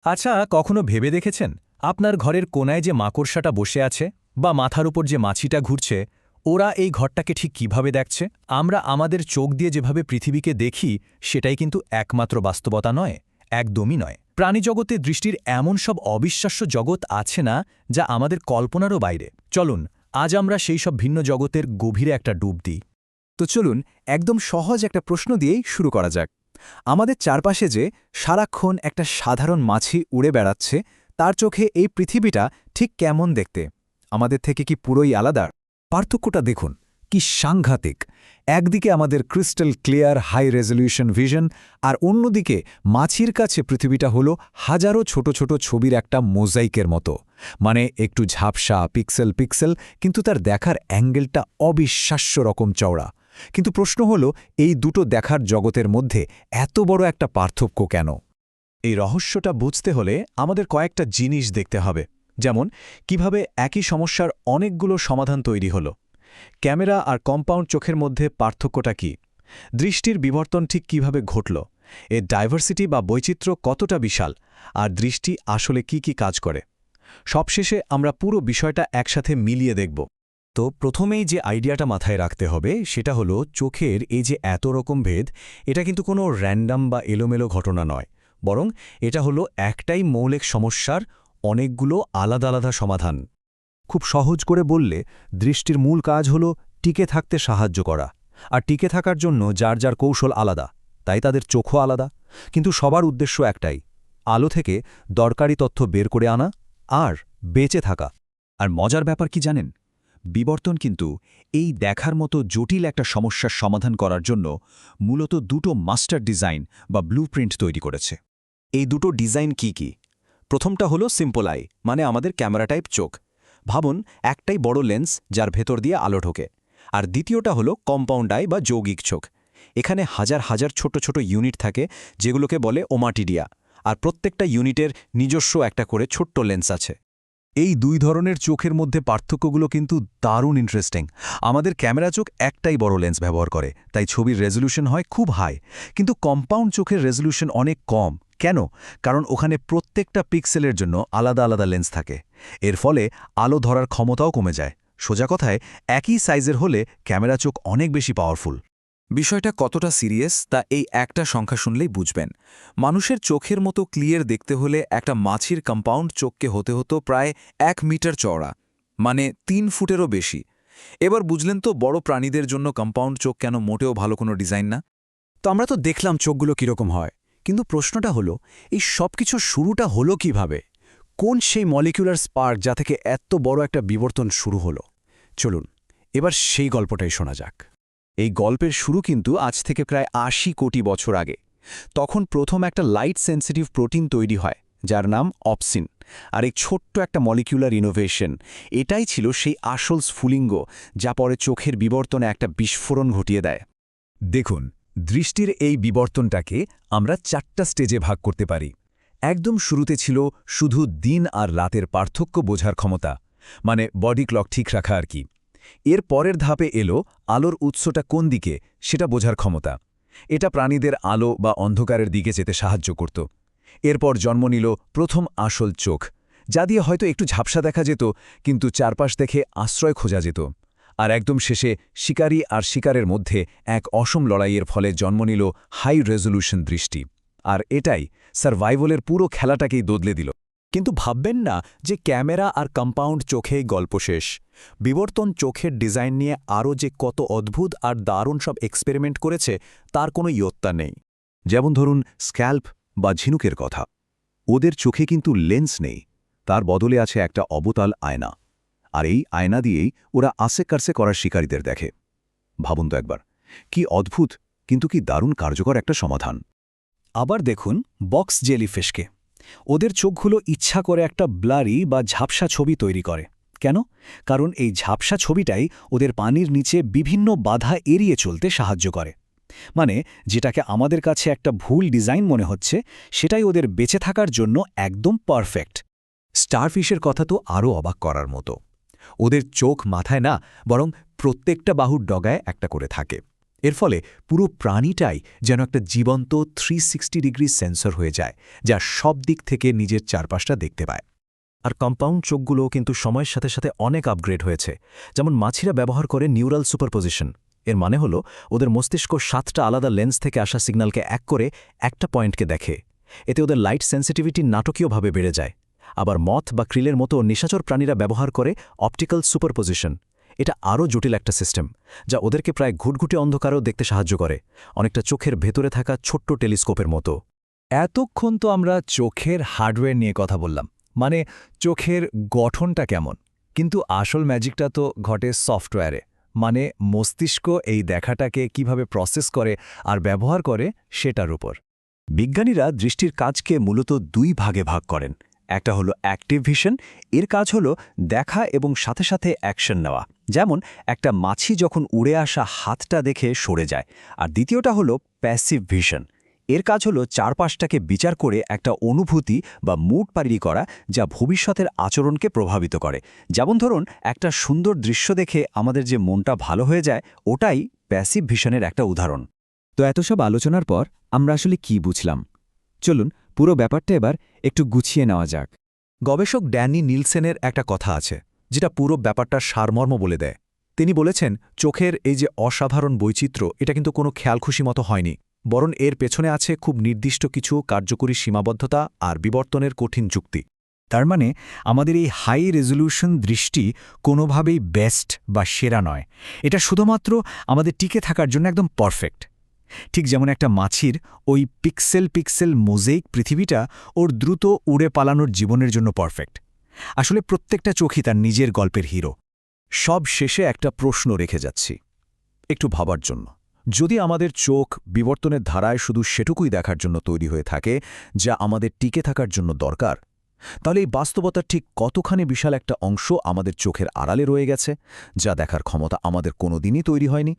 আচ্ছা, কখনো ভেবে দেখেছেন আপনার ঘরের কোনায় যে মাকড়সাটা বসে আছে বা মাথার উপর যে মাছিটা ঘুরছে, ওরা এই ঘরটাকে ঠিক কিভাবে দেখছে? আমরা আমাদের চোখ দিয়ে যেভাবে পৃথিবীকে দেখি সেটাই কিন্তু একমাত্র বাস্তবতা নয়, একদমই নয়। প্রাণীজগতে দৃষ্টির এমন সব অবিশ্বাস্য জগৎ আছে না যা আমাদের কল্পনারও বাইরে। চলুন আজ আমরা সেই সব ভিন্ন জগতের গভীরে একটা ডুব দিই। তো চলুন একদম সহজ একটা প্রশ্ন দিয়েই শুরু করা যাক। আমাদের চারপাশে যে সারাক্ষণ একটা সাধারণ মাছি উড়ে বেড়াচ্ছে, তার চোখে এই পৃথিবীটা ঠিক কেমন দেখতে? আমাদের থেকে কি পুরোই আলাদা? পার্থক্যটা দেখুন, কি সাংঘাতিক। একদিকে আমাদের crystal clear high resolution vision, আর অন্যদিকে মাছির কাছে পৃথিবীটা হলো হাজারো ছোট ছোট ছবির একটা মোজাইকের মতো। মানে একটু ঝাপসা, পিক্সেল পিক্সেল, কিন্তু তার দেখার অ্যাঙ্গেলটা অবিশ্বাস্য রকম চওড়া। কিন্তু প্রশ্ন হলো, এই দুটো দেখার জগতের মধ্যে এত বড় একটা পার্থক্য কেন? এই রহস্যটা বুঝতে হলে আমাদের কয়েকটা জিনিস দেখতে হবে, যেমন কিভাবে একই সমস্যার অনেকগুলো সমাধান তৈরি হলো, ক্যামেরা আর কম্পাউন্ড চোখের মধ্যে পার্থক্যটা কি, দৃষ্টির বিবর্তন ঠিক কিভাবে ঘটল, এর ডাইভার্সিটি বা বৈচিত্র্য কতটা বিশাল, আর দৃষ্টি আসলে কি কাজ করে। সবশেষে আমরা পুরো বিষয়টা একসাথে মিলিয়ে দেখব। তো প্রথমেই যে আইডিয়াটা মাথায় রাখতে হবে সেটা হলো, চোখের এই যে এত রকম ভেদ, এটা কিন্তু কোনো র্যান্ডাম বা এলোমেলো ঘটনা নয়, বরং এটা হলো একটাই মৌলিক সমস্যার অনেকগুলো আলাদা আলাদা সমাধান। খুব সহজ করে বললে, দৃষ্টির মূল কাজ হল টিকে থাকতে সাহায্য করা। আর টিকে থাকার জন্য যার যার কৌশল আলাদা, তাই তাদের চোখও আলাদা। কিন্তু সবার উদ্দেশ্য একটাই, আলো থেকে দরকারি তথ্য বের করে আনা আর বেঁচে থাকা। আর মজার ব্যাপার কি জানেন? বিবর্তন কিন্তু এই দেখার মতো জটিল একটা সমস্যার সমাধান করার জন্য মূলত দুটো মাস্টার ডিজাইন বা ব্লুপ্রিন্ট তৈরি করেছে। এই দুটো ডিজাইন কি? প্রথমটা হলো সিম্পল আই, মানে আমাদের ক্যামেরা টাইপ চোখ। ভাবুন, একটাই বড় লেন্স যার ভেতর দিয়ে আলো ঢোকে। আর দ্বিতীয়টা হলো কম্পাউন্ড আই বা যৌগিক চোখ। এখানে হাজার হাজার ছোট ছোট ইউনিট থাকে, যেগুলোকে বলে ওমাটিডিয়া। আর প্রত্যেকটা ইউনিটের নিজস্ব একটা করে ছোট্ট লেন্স আছে। এই দুই ধরনের চোখের মধ্যে পার্থক্যগুলো কিন্তু দারুণ ইন্টারেস্টিং। আমাদের ক্যামেরা চোখ একটাই বড় লেন্স ব্যবহার করে, তাই ছবির রেজলিউশন হয় খুব হাই। কিন্তু কম্পাউন্ড চোখের রেজলিউশন অনেক কম। কেন? কারণ ওখানে প্রত্যেকটা পিক্সেলের জন্য আলাদা আলাদা লেন্স থাকে। এর ফলে আলো ধরার ক্ষমতাও কমে যায়। সোজা কথায়, একই সাইজের হলে ক্যামেরা চোখ অনেক বেশি পাওয়ারফুল। বিষয়টা কতটা সিরিয়াস তা এই একটা সংখ্যা শুনলেই বুঝবেন। মানুষের চোখের মতো ক্লিয়ার দেখতে হলে একটা মাছির কম্পাউন্ড চোখকে হতে হতো প্রায় 1 মিটার চওড়া, মানে 3 ফুটেরও বেশি। এবার বুঝলেন তো বড় প্রাণীদের জন্য কম্পাউন্ড চোখ কেন মোটেও ভালো কোনো ডিজাইন না। তো আমরা তো দেখলাম চোখগুলো কীরকম হয়, কিন্তু প্রশ্নটা হলো, এই সব কিছুর শুরুটা হলো কিভাবে? কোন সেই মলিকুলার স্পার্ক যা থেকে এত বড় একটা বিবর্তন শুরু হলো? চলুন এবার সেই গল্পটাই শোনা যাক। এই গল্পের শুরু কিন্তু আজ থেকে প্রায় ৮০ কোটি বছর আগে। তখন প্রথম একটা লাইট সেন্সিটিভ প্রোটিন তৈরি হয়, যার নাম অপসিন। আর এই ছোট্ট একটা মলিকুলার ইনোভেশন, এটাই ছিল সেই আসল স্ফুলিঙ্গ যা পরে চোখের বিবর্তনে একটা বিস্ফোরণ ঘটিয়ে দেয়। দেখুন, দৃষ্টির এই বিবর্তনটাকে আমরা 4টা স্টেজে ভাগ করতে পারি। একদম শুরুতে ছিল শুধু দিন আর রাতের পার্থক্য বোঝার ক্ষমতা, মানে বডি ক্লক ঠিক রাখা আর কি। এর পরের ধাপে এলো আলোর উৎসটা কোন দিকে সেটা বোঝার ক্ষমতা। এটা প্রাণীদের আলো বা অন্ধকারের দিকে যেতে সাহায্য করত। এরপর জন্ম নিল প্রথম আসল চোখ, যা দিয়ে হয়তো একটু ঝাপসা দেখা যেত, কিন্তু চারপাশ দেখে আশ্রয় খোঁজা যেত। আর একদম শেষে শিকারী আর শিকারের মধ্যে এক অসম লড়াইয়ের ফলে জন্ম নিল হাই রেজলিউশন দৃষ্টি। আর এটাই সারভাইভালের পুরো খেলাটাকেই বদলে দিল। কিন্তু ভাববেন না যে ক্যামেরা আর কম্পাউন্ড চোখেই গল্প শেষ। বিবর্তন চোখের ডিজাইন নিয়ে আরও যে কত অদ্ভুত আর দারুণ সব এক্সপেরিমেন্ট করেছে তার কোনো ইয়ত্তা নেই। যেমন ধরুন স্ক্যাল্প বা ঝিনুকের কথা। ওদের চোখে কিন্তু লেন্স নেই, তার বদলে আছে একটা অবতাল আয়না। আর এই আয়না দিয়েই ওরা আশে করার শিকারীদের দেখে। ভাবুন তো একবার, কি অদ্ভুত, কিন্তু কি দারুণ কার্যকর একটা সমাধান। আবার দেখুন বক্স জেলিফিশকে। ওদের চোখগুলো ইচ্ছা করে একটা ব্লারি বা ঝাপসা ছবি তৈরি করে। কেন? কারণ এই ঝাপসা ছবিটাই ওদের পানির নিচে বিভিন্ন বাধা এড়িয়ে চলতে সাহায্য করে। মানে যেটাকে আমাদের কাছে একটা ভুল ডিজাইন মনে হচ্ছে, সেটাই ওদের বেঁচে থাকার জন্য একদম পারফেক্ট। স্টারফিশের কথা তো আরও অবাক করার মতো। ওদের চোখ মাথায় না, বরং প্রত্যেকটা বাহুর ডগায় একটা করে থাকে। এর ফলে পুরো প্রাণীটাই যেন একটা জীবন্ত 360 ডিগ্রি সেন্সর হয়ে যায়, যা সব দিক থেকে নিজের চারপাশটা দেখতে পায়। আর কম্পাউন্ড চোখগুলোও কিন্তু সময়ের সাথে সাথে অনেক আপগ্রেড হয়েছে। যেমন মাছিরা ব্যবহার করে নিউরাল সুপারপোজিশন। এর মানে হলো ওদের মস্তিষ্ক 7টা আলাদা লেন্স থেকে আসা সিগন্যালকে এক করে একটা পয়েন্টকে দেখে। এতে ওদের লাইট সেন্সিটিভিটি নাটকীয়ভাবে বেড়ে যায়। আবার মথ বা ক্রিলের মতো নিশাচর প্রাণীরা ব্যবহার করে অপটিক্যাল সুপারপোজিশন। এটা আরও জটিল একটা সিস্টেম, যা ওদেরকে প্রায় ঘুটঘুটে অন্ধকারেও দেখতে সাহায্য করে, অনেকটা চোখের ভেতরে থাকা ছোট্ট টেলিস্কোপের মতো। এতক্ষণ তো আমরা চোখের হার্ডওয়্যার নিয়ে কথা বললাম, মানে চোখের গঠনটা কেমন, কিন্তু আসল ম্যাজিকটা তো ঘটে সফটওয়্যারে, মানে মস্তিষ্ক এই দেখাটাকে কিভাবে প্রসেস করে আর ব্যবহার করে সেটার উপর। বিজ্ঞানীরা দৃষ্টির কাজকে মূলত 2 ভাগে ভাগ করেন। একটা হলো অ্যাক্টিভ ভিশন, এর কাজ হলো দেখা এবং সাথে সাথে অ্যাকশন নেওয়া, যেমন একটা মাছি যখন উড়ে আসা হাতটা দেখে সরে যায়। আর দ্বিতীয়টা হলো প্যাসিভ ভিশন, এর কাজ হলো চারপাশটাকে বিচার করে একটা অনুভূতি বা মুড তৈরি করা, যা ভবিষ্যতের আচরণকে প্রভাবিত করে। যেমন ধরুন, একটা সুন্দর দৃশ্য দেখে আমাদের যে মনটা ভালো হয়ে যায়, ওটাই প্যাসিভ ভিশনের একটা উদাহরণ। তো এত সব আলোচনার পর আমরা আসলে কি বুঝলাম? চলুন পুরো ব্যাপারটা এবার একটু গুছিয়ে নেওয়া যাক। গবেষক ড্যানি নিলসেনের একটা কথা আছে, যেটা পুরো ব্যাপারটার সারমর্ম বলে দেয়। তিনি বলেছেন, চোখের এই যে অসাধারণ বৈচিত্র্য, এটা কিন্তু কোনো খেয়ালখুশি মতো হয়নি, বরং এর পেছনে আছে খুব নির্দিষ্ট কিছু কার্যকরী সীমাবদ্ধতা আর বিবর্তনের কঠিন যুক্তি। তার মানে আমাদের এই হাই রেজলিউশন দৃষ্টি কোনোভাবেই বেস্ট বা সেরা নয়, এটা শুধুমাত্র আমাদের টিকে থাকার জন্য একদম পারফেক্ট। ঠিক যেমন একটা মাছির ওই পিক্সেল পিক্সেল মোজাইক পৃথিবীটা ওর দ্রুত উড়ে পালানোর জীবনের জন্য পারফেক্ট। আসলে প্রত্যেকটা চোখই তার নিজের গল্পের হিরো। সব শেষে একটা প্রশ্ন রেখে যাচ্ছি, একটু ভাবার জন্য। যদি আমাদের চোখ বিবর্তনের ধারায় শুধু সেটুকুই দেখার জন্য তৈরি হয়ে থাকে, যা আমাদের টিকে থাকার জন্য দরকার, তাহলে এই বাস্তবতার ঠিক কতখানি বিশাল একটা অংশ আমাদের চোখের আড়ালে রয়ে গেছে, যা দেখার ক্ষমতা আমাদের কোনোদিনই তৈরি হয়নি।